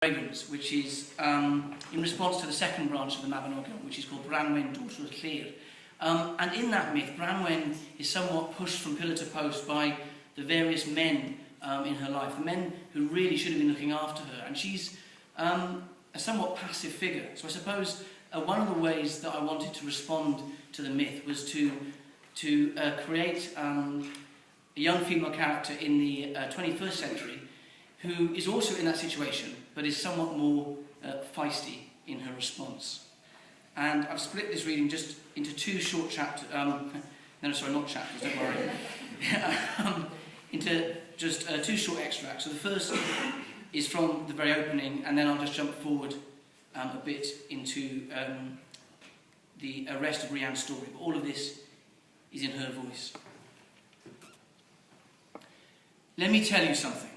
fragrance, which is in response to the second branch of the Mabinogion, which is called Branwen, daughter of Llyr. And in that myth, Branwen is somewhat pushed from pillar to post by the various men in her life, the men who really should have been looking after her, and she's a somewhat passive figure. So I suppose one of the ways that I wanted to respond to the myth was to create a young female character in the 21st century who is also in that situation, but is somewhat more feisty in her response. And I've split this reading just into two short chapters, no, sorry, not chapters, don't worry, into just two short extracts. So the first is from the very opening, and then I'll just jump forward a bit into the rest of Rhiann's story. But all of this is in her voice. Let me tell you something.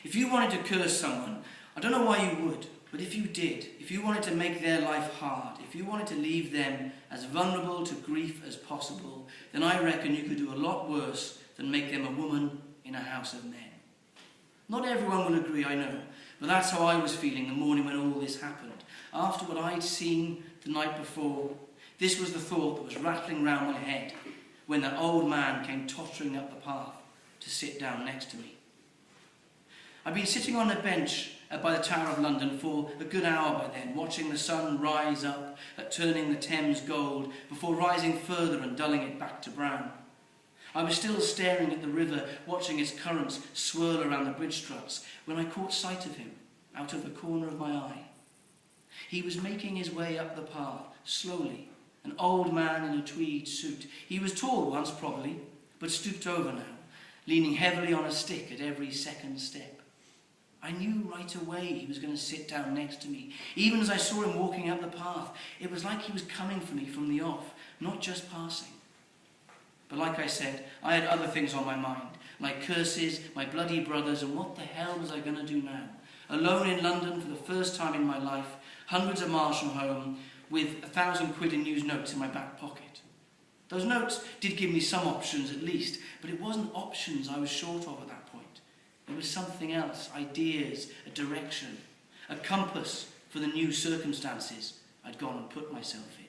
If you wanted to curse someone, I don't know why you would, but if you did, if you wanted to make their life hard, if you wanted to leave them as vulnerable to grief as possible, then I reckon you could do a lot worse than make them a woman in a house of men. Not everyone will agree, I know, but that's how I was feeling the morning when all this happened. After what I'd seen the night before, this was the thought that was rattling round my head when that old man came tottering up the path to sit down next to me. I'd been sitting on a bench by the Tower of London for a good hour by then, watching the sun rise up, turning the Thames gold, before rising further and dulling it back to brown. I was still staring at the river, watching its currents swirl around the bridge struts, when I caught sight of him out of the corner of my eye. He was making his way up the path, slowly, an old man in a tweed suit. He was tall once, probably, but stooped over now, leaning heavily on a stick at every second step. I knew right away he was going to sit down next to me. Even as I saw him walking up the path, it was like he was coming for me from the off, not just passing. But like I said, I had other things on my mind, like curses, my bloody brothers, and what the hell was I going to do now? Alone in London for the first time in my life, hundreds of miles from home, with 1,000 quid in used notes in my back pocket. Those notes did give me some options at least, but it wasn't options I was short of at that point. It was something else, ideas, a direction, a compass for the new circumstances I'd gone and put myself in.